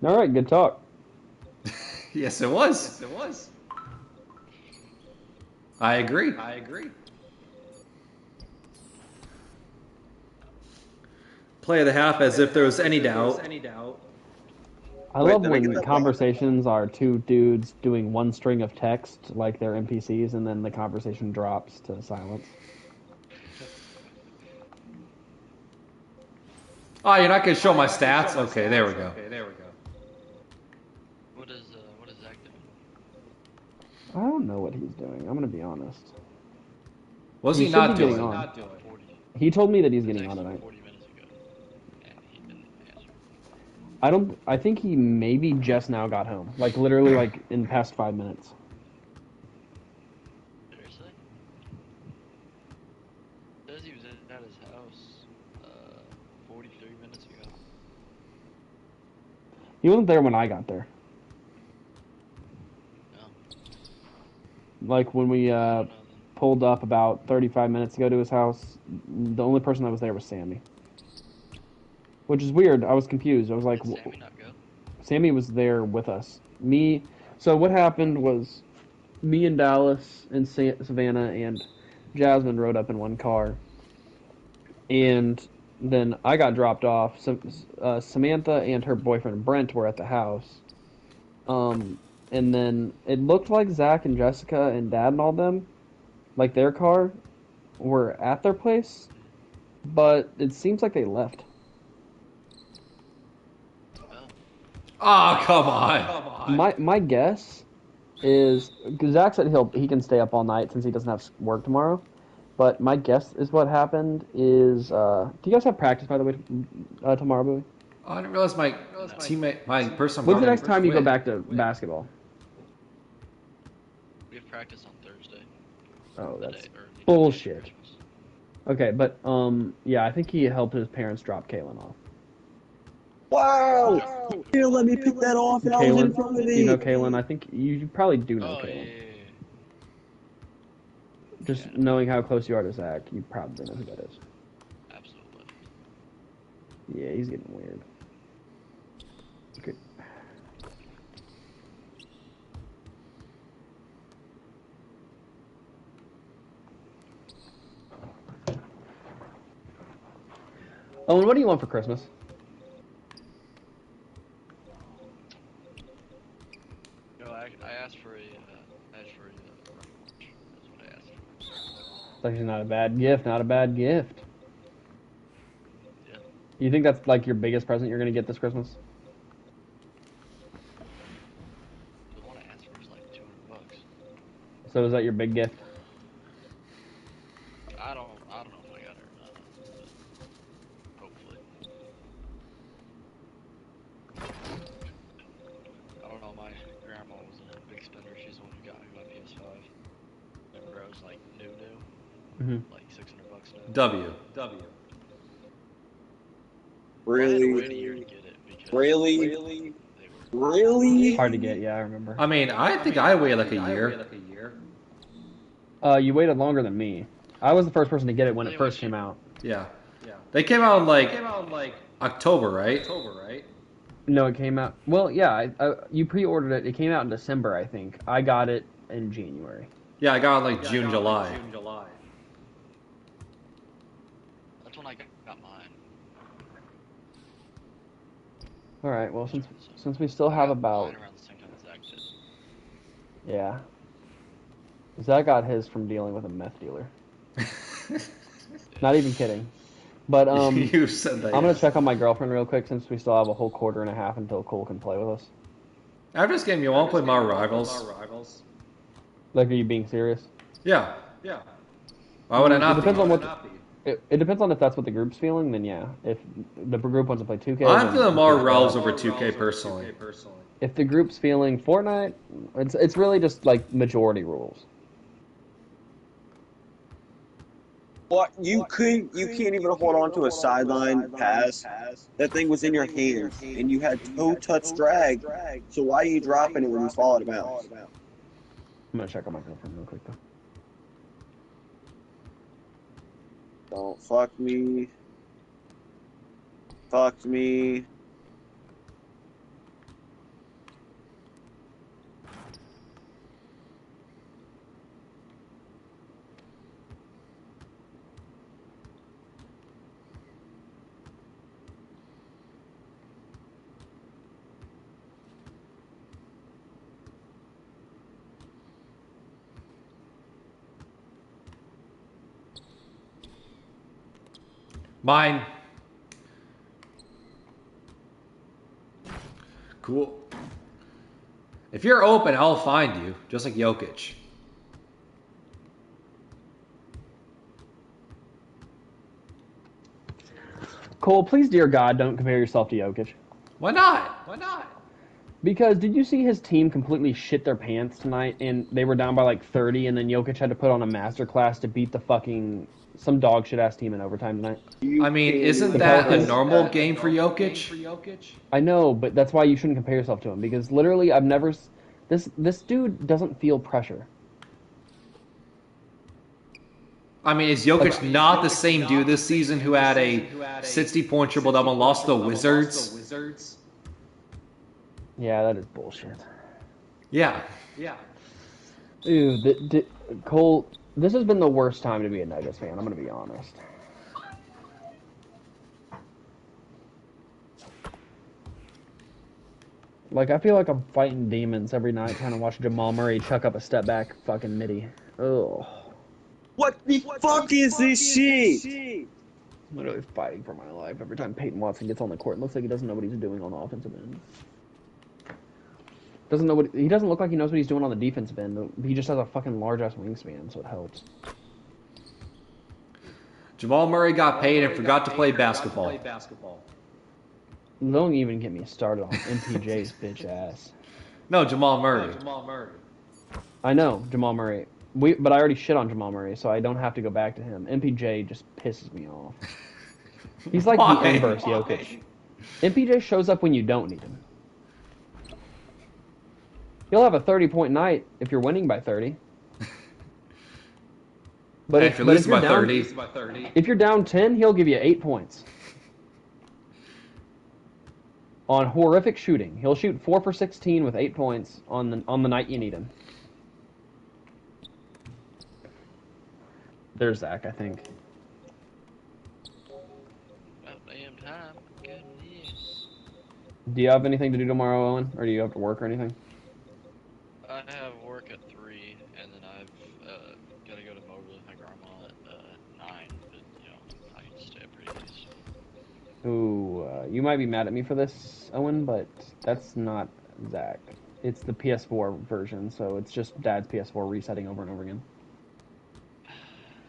All right, good talk. Yes, it was. I agree. Play of the half as if there was any doubt. I Wait, love did I get when that conversations are two dudes doing one string of text like they're NPCs, and then the conversation drops to silence. Oh, you're not gonna show my stats? Okay, there we go. What is Zach doing? I don't know what he's doing. I'm gonna be honest. What's He he should not be getting doing? on. 40. He told me that he's getting Texted on tonight. 40 minutes ago, and he didn't answer. I think he maybe just now got home. Like literally like in the past 5 minutes. Seriously? Says he was at his house 43 minutes ago. He wasn't there when I got there. No. Like when we pulled up about 35 minutes ago to his house, the only person that was there was Sammy. Which is weird. I was confused. I was like, Did Sammy not go? Sammy was there with us. So what happened was me and Dallas and Savannah and Jasmine rode up in one car. And then I got dropped off. Samantha and her boyfriend Brent were at the house. And then it looked like Zach and Jessica and Dad and all them, like their car, were at their place. But it seems like they left. Oh, come on. My guess is because Zach said he can stay up all night since he doesn't have work tomorrow. But my guess is what happened is do you guys have practice by the way tomorrow, Bowie? Oh, I didn't realize my teammate, my person. When's the next time you go back to basketball? We have practice on Thursday. Oh, The that's day- or the bullshit. day of Christmas. Okay, but yeah, I think he helped his parents drop Kaylin off. Wow! Here, let me pick that off, and I was in front of Do you know it. Kaylin? I think you probably do know Oh, yeah, Kaylin. yeah, yeah. Just Yeah. knowing how close you are to Zach, you probably know who that is. Absolutely. Yeah, he's getting weird. Okay. Owen, what do you want for Christmas? No, I asked for a Apple Watch. That's what I asked for. It's actually not a bad gift. Not a bad gift. Yeah. You think that's like your biggest present you're gonna get this Christmas? The one I asked for was like $200. So is that your big gift? I don't know if I got it or not. But hopefully. I don't know. My grandma was a big spender. She's the one who got me my PS5. Remember, I was like new, Mm-hmm. like $600 now. W. I had to wait a Really? year to get it because Really? they were Really? Hard to get. Yeah, I remember. I mean, I think I waited like a year. You waited longer than me. I was the first person to get it when it Anyway, first came out. Yeah. They came out in like October, right? No, it came out. Well, yeah, you pre-ordered it. It came out in December, I think. I got it in January. Yeah, I got it like June, July. That's when I got mine. All right. Well, since we still have I got about mine around the same time as Zach did. yeah, Zach got his from dealing with a meth dealer. Not even kidding. But You said that. I'm gonna yes. check on my girlfriend real quick since we still have a whole quarter and a half until Cole can play with us. After this game, you want to play Mar Rivals? Like, are you being serious? Yeah. Why would I not It depends be? on what. It depends on if that's what the group's feeling. Then yeah, if the group wants to play 2K, I'm then feeling we Mar can Rivals play. over 2K personally. If the group's feeling Fortnite, it's really just like majority rules. What you can't even hold on to a sideline pass. That thing was in your hands, and you had toe touch drag. So why are you dropping it when you fall out of bounds? I'm gonna check on my girlfriend real quick though. Don't fuck me. Fuck me. Mine. Cool. If you're open, I'll find you, just like Jokic. Cole, please, dear God, don't compare yourself to Jokic. Why not? Because did you see his team completely shit their pants tonight, and they were down by like 30, and then Jokic had to put on a masterclass to beat the fucking some dog shit ass team in overtime tonight? I mean, isn't that a normal game for Jokic? I know, but that's why you shouldn't compare yourself to him, because literally I've never this dude doesn't feel pressure. I mean, is Jokic not the same dude this season who had a 60-point triple-double and lost to the Wizards? Yeah, that is bullshit. Yeah. Dude, Cole, this has been the worst time to be a Nuggets fan. I'm gonna be honest. Like, I feel like I'm fighting demons every night trying to watch Jamal Murray chuck up a step back fucking midi. Ugh. What the fuck is this shit? I'm literally fighting for my life every time Peyton Watson gets on the court. It looks like he doesn't know what he's doing on the offensive end. He doesn't look like he knows what he's doing on the defensive end. He just has a fucking large ass wingspan, so it helps. Jamal Murray got paid and forgot to play basketball. Don't even get me started on MPJ's bitch ass. No, Jamal Murray. I know, Jamal Murray. But I already shit on Jamal Murray, so I don't have to go back to him. MPJ just pisses me off. He's like Why? the inverse Jokic. MPJ shows up when you don't need him. He'll have a 30-point night if you're winning by 30. But Hey, if you're losing by down, 30. if you're down 10, he'll give you 8 points. On horrific shooting. He'll shoot 4 for 16 with 8 points on the night you need him. There's Zach, I think. About damn time. Goodness. Do you have anything to do tomorrow, Owen? Or do you have to work or anything? I have work at 3, and then I've got to go to Moberly with my grandma at 9, but, you know, I can stay up pretty late. Ooh, you might be mad at me for this, Owen, but that's not Zach. It's the PS4 version, so it's just Dad's PS4 resetting over and over again.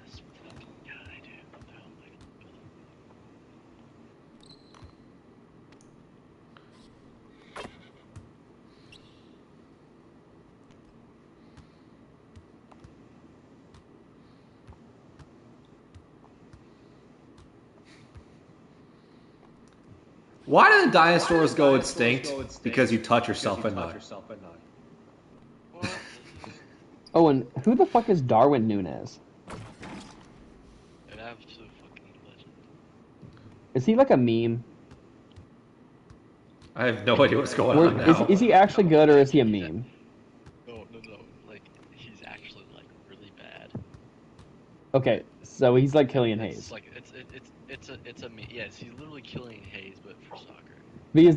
This fucking guy, dude. What the hell am I gonna do? Why do the dinosaurs go extinct? Because you touch yourself at night. What? Owen, who the fuck is Darwin Núñez? An absolute fucking legend. Is he like a meme? I have no idea what's going Or on now. is he actually good or is he a meme? No. Like, he's actually, like, really bad. Okay, so he's like Killian It's Hayes. like, it's a meme. Yes, he's literally killing Hayes, but for soccer. Because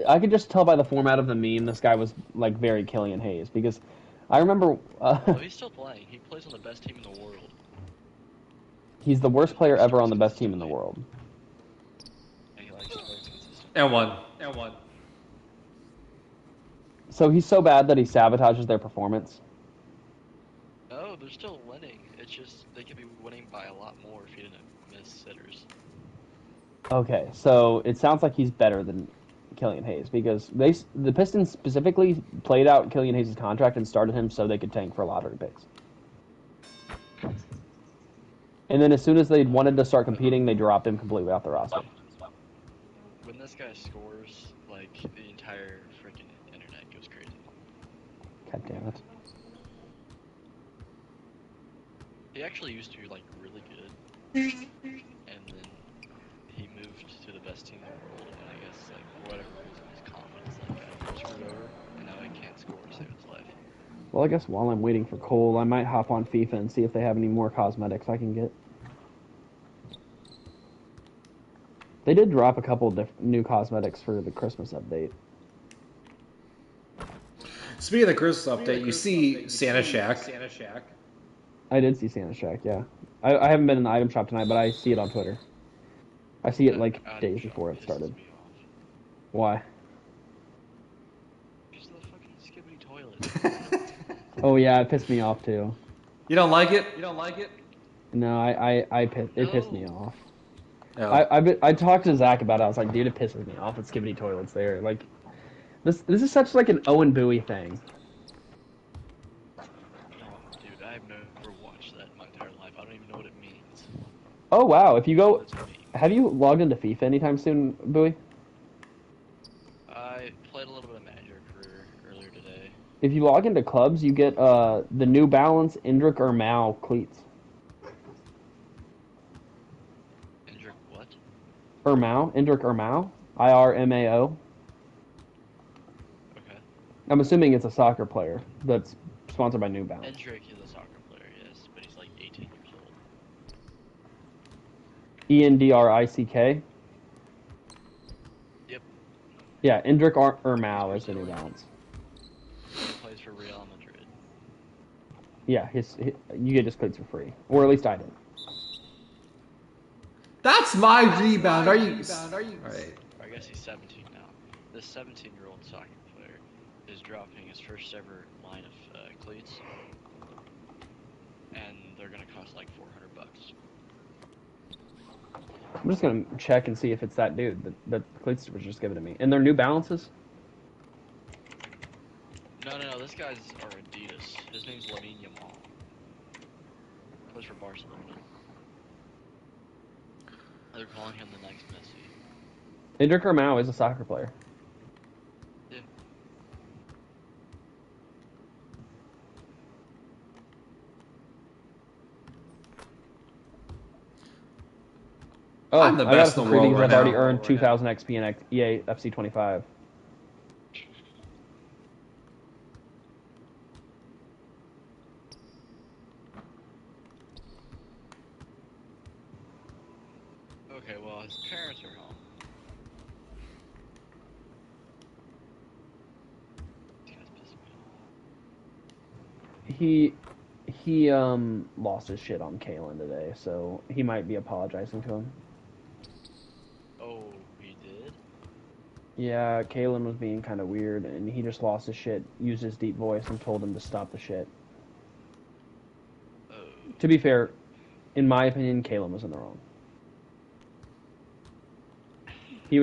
I could just tell by the format of the meme this guy was like very Killian Hayes. Because I remember Oh, he's still playing. He plays on the best team in the world. he's the worst player ever on the best team in the world. And he, like, starts consistently. And one. So he's so bad that he sabotages their performance. No, they're still winning. It's just, they could be winning by a lot more if he didn't miss sitters. Okay, so it sounds like he's better than Killian Hayes because the Pistons specifically played out Killian Hayes' contract and started him so they could tank for lottery picks. And then as soon as they wanted to start competing, they dropped him completely off the roster. When this guy scores, like, the entire freaking internet goes crazy. God damn it. He actually used to be, like, really good. And then he moved to the best team in the world, and I guess, like, for whatever reason, his confidence, like, got screwed over, and now he can't score to save his life. Well, I guess while I'm waiting for Cole, I might hop on FIFA and see if they have any more cosmetics I can get. They did drop a couple new cosmetics for the Christmas update. Speaking of the Christmas update, you see Santa Shack. I did see Santa Shack, yeah. I haven't been in the item shop tonight, but I see it on Twitter. I see it like Adam days Shaw before it pisses started. me off. Why? Because of the fucking skibbity toilet. Oh yeah, it pissed me off too. You don't like it? No, it pissed me off. No. I talked to Zach about it. I was like, dude, it pisses me off. It's skibbity toilets there. Like, this is such like an Owen Bowie thing. Oh, dude, I've never watched that in my entire life. I don't even know what it means. Oh wow, if you go, That's me. have you logged into FIFA anytime soon, Bowie? I played a little bit of Manager Career earlier today. If you log into clubs, you get the New Balance Indrik Ermau cleats. Indrik what? Indrik Ermau, IRMAO. Okay. I'm assuming it's a soccer player that's sponsored by New Balance. Indrik is a soccer player, yes, but he's like 18 years old. ENDRICK. Yep. Yeah, Indrik Ermau is the New Balance. He plays for Real Madrid. Yeah, you get his cleats for free, or at least I did. That's my rebound. Are you? All right. I guess he's 17 now. This 17-year-old soccer player is dropping his first ever line of cleats, and they're gonna cost like $400. I'm just gonna check and see if it's that dude that the cleats was just given to me. And they're New Balances. No, this guy's are Adidas. His name's Lamine Yamal. Plays for Barcelona. They're calling him the next Messi. Indrik Ermau is a soccer player. Yeah. Oh, I'm the I got best it in for the free world because right I've already now. earned 2,000 XP in EA FC 25. Okay, well, his parents are home. This guy's pissing me off. He lost his shit on Kalen today, so he might be apologizing to him. Oh, he did? Yeah, Kalen was being kind of weird, and he just lost his shit, used his deep voice, and told him to stop the shit. Oh. To be fair, in my opinion, Kalen was in the wrong. He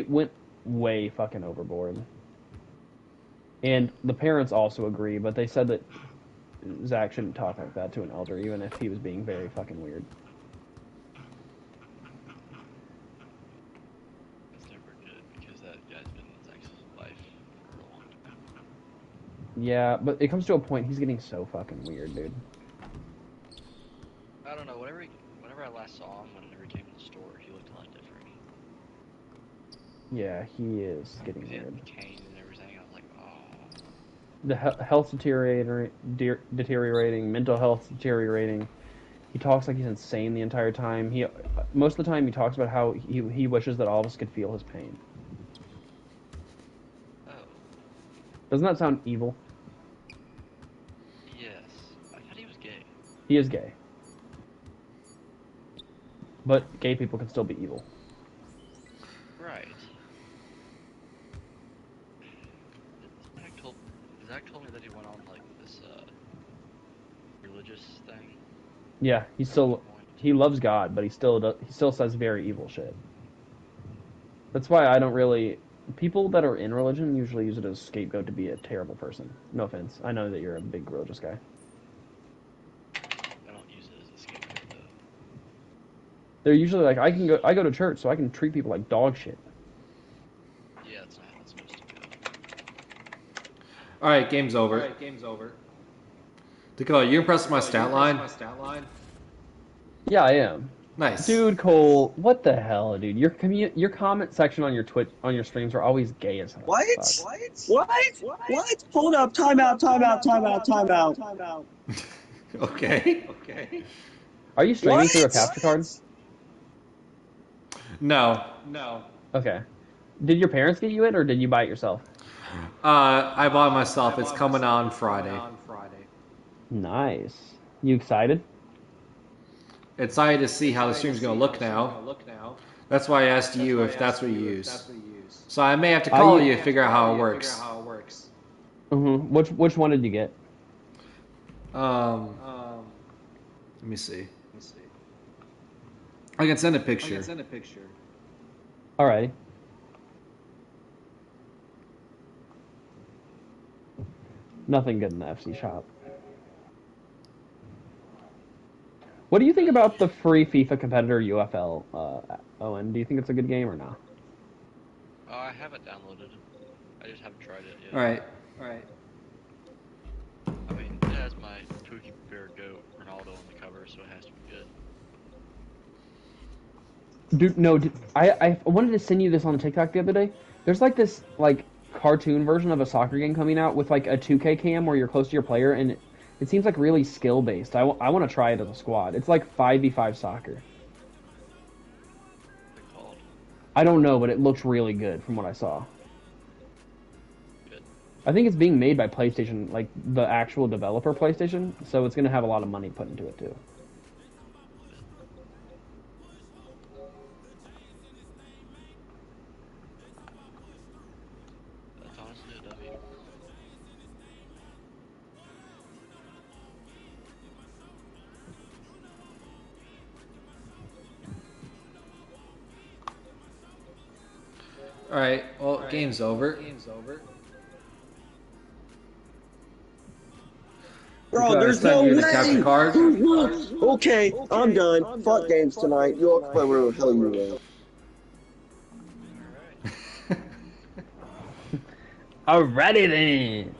went way fucking overboard. And the parents also agree, but they said that Zach shouldn't talk like that to an elder, even if he was being very fucking weird. That's never good, because that guy's been in Zach's life for a long time. Yeah, but it comes to a point he's getting so fucking weird, dude. I don't know, whenever I last saw him, whenever he came to the store, he looked a lot different. Yeah, he is getting He had weird. cane and everything. I was like, oh. The health deteriorating, mental health deteriorating. He talks like he's insane the entire time. He most of the time he talks about how he wishes that all of us could feel his pain. Oh. Doesn't that sound evil? Yes. I thought he was gay. He is gay, but gay people can still be evil. Right. Zach told me that he went on like this religious thing Yeah, at one point. he loves God, but he still says very evil shit. That's why I don't really. People that are in religion usually use it as a scapegoat to be a terrible person. No offense. I know that you're a big religious guy. I don't use it as a scapegoat though. They're usually like, I go to church, so I can treat people like dog shit. Yeah, that's not how it's supposed to go. All right, game's over. Dakota, you impressed with my stat line? Yeah, I am. Nice. Dude, Cole, what the hell, dude? Your comment section on your your streams are always gay as hell. What? Fuck. What? Hold up. Time out. Okay. Are you streaming What? through a capture card? No. Okay. Did your parents get you it, or did you buy it yourself? I bought it myself. It's coming on Friday. Nice. You excited? Excited to see how the stream's going to look now. That's why I asked you if that's what you use. So I may have to call you to figure out how it works. Mm-hmm. Which one did you get? Let me see. I can send a picture. Alrighty. Nothing good in the FC shop. What do you think about the free FIFA competitor UFL, Owen? Do you think it's a good game or not? Oh, I have it downloaded. I just haven't tried it yet. All right. I mean, it has my Pookie Bear Goat Ronaldo on the cover, so it has to be good. Dude, no, I wanted to send you this on a TikTok the other day. There's like this like cartoon version of a soccer game coming out with like a 2K cam where you're close to your player, and it seems like really skill based. I want to try it as a squad. It's like 5v5 soccer. What's it called? I don't know, but it looks really good from what I saw. Good. I think it's being made by PlayStation, like the actual developer PlayStation, so it's going to have a lot of money put into it too. That's honestly a W. All right. Well, game's over. Bro, Gotta there's send no you the way. capture card. Okay, I'm done. Fuck games tonight. You all can play whatever the hell you want. Alright. Alrighty then.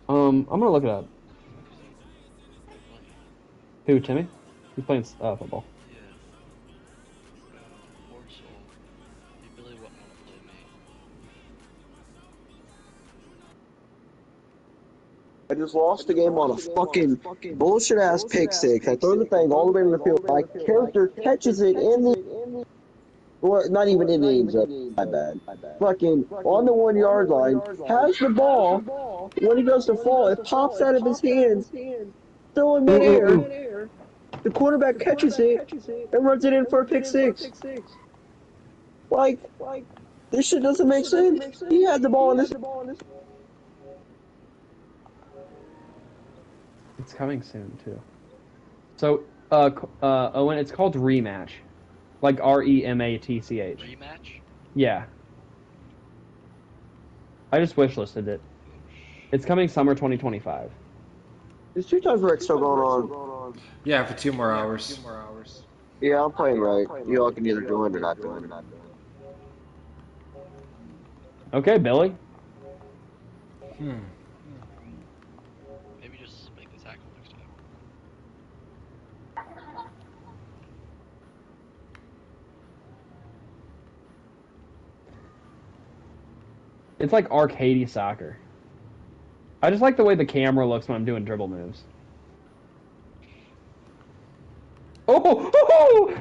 I'm gonna look it up. Who, Timmy? He's playing football. Yeah. Poor soul. He really wouldn't want to play me. I just lost the game on a fucking bullshit ass pick six. I throw the thing all the way to the field. My character catches it in the. Well, not even in the end zone. My bad. Fucking on the 1 yard line, has the ball. When he goes to fall, it pops out of his hands, still in midair. The quarterback catches it and runs it in for a pick six. Like, this shit doesn't make sense. He had the ball in this. It's coming soon too. So, Owen, it's called Rematch, like REMATCH. Rematch? Yeah. I just wishlisted it. It's coming summer 2025. Is two times Rick still going on? Yeah, for 2 more hours. Yeah, I'm playing right. You all can either join or not join. Okay, Billy. Maybe just make the tackle next time. It's like arcadey soccer. I just like the way the camera looks when I'm doing dribble moves. Oh!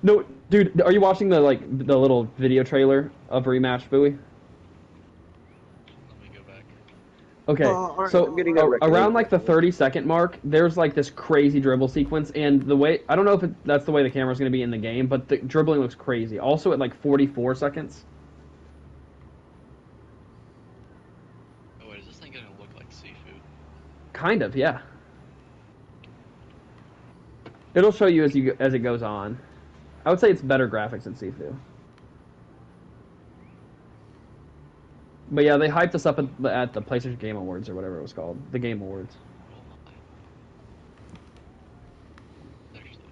No, dude, are you watching the little video trailer of rematch, Bowie? Let me go back. Okay, alright, so I'm getting a around like the 30-second mark, there's like this crazy dribble sequence, and the way I don't know if that's the way the camera's going to be in the game, but the dribbling looks crazy. Also at like 44 seconds. Oh wait, is this thing gonna look like seafood? Kind of, yeah. It'll show you as it goes on. I would say it's better graphics than Sifu. But yeah, they hyped us up at the PlayStation Game Awards or whatever it was called, the Game Awards. Oh my. Actually,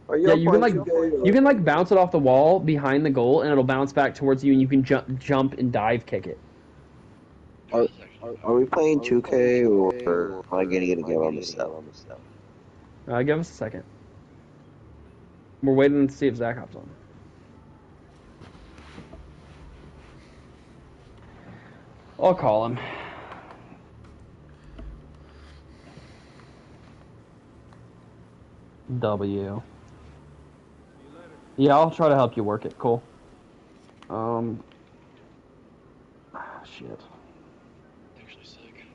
Are you Yeah, up you can on like 2K? you can like bounce it off the wall behind the goal, and it'll bounce back towards you, and you can jump and dive kick it. Are, this is actually are we playing 2K or am I getting it again on the cell? Give us a second. We're waiting to see if Zach hops on. I'll call him. W. Yeah, I'll try to help you work it. Cool. Shit. actually sick.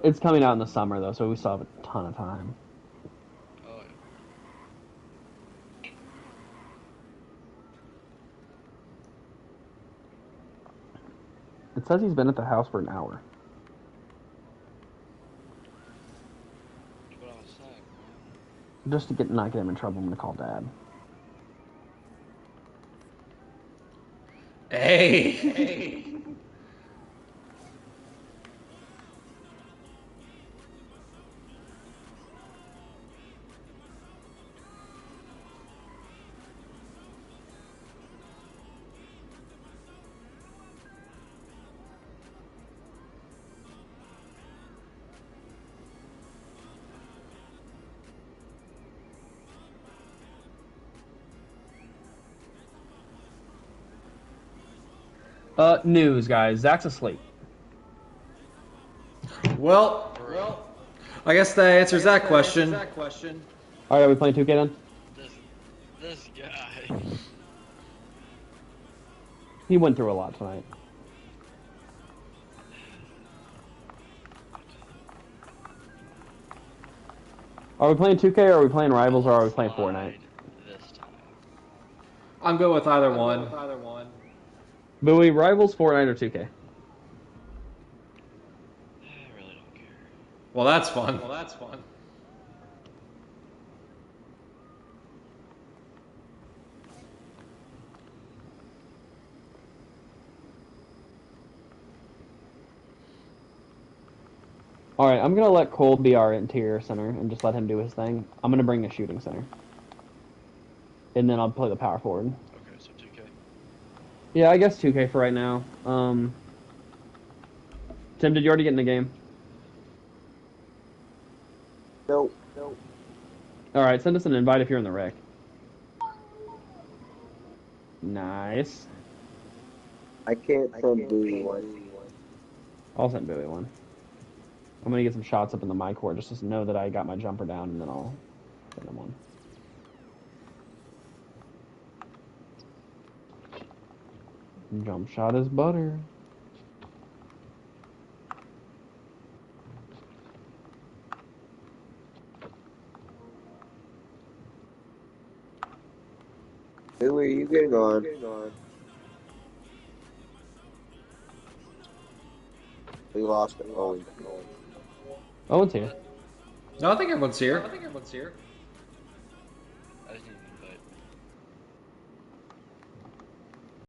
It's coming out in the summer though, so we still have a ton of time. Oh yeah. It says he's been at the house for an hour. What I was saying. Just to not get him in trouble, I'm gonna call Dad. Hey. News, guys. Zach's asleep. Well, I guess that answers that question. All right, are we playing 2K then? This guy. He went through a lot tonight. Are we playing 2K or are we playing Rivals or are we playing Fortnite? This time. I'm good with either one. Bowie, Rivals, Fortnite, or 2K? I really don't care. Well, that's fun. Alright, I'm gonna let Cole be our interior center and just let him do his thing. I'm gonna bring a shooting center. And then I'll play the power forward. Okay, so 2K. Yeah, I guess 2K for right now. Tim, did you already get in the game? Nope. Alright, send us an invite if you're in the rec. Nice. I can't send Booty one. I'll send Bowie one. I'm gonna get some shots up in the my court just to know that I got my jumper down, and then I'll send him one. Jump shot is butter. Who are you getting on? We lost it. Owen's here. No, I think everyone's here.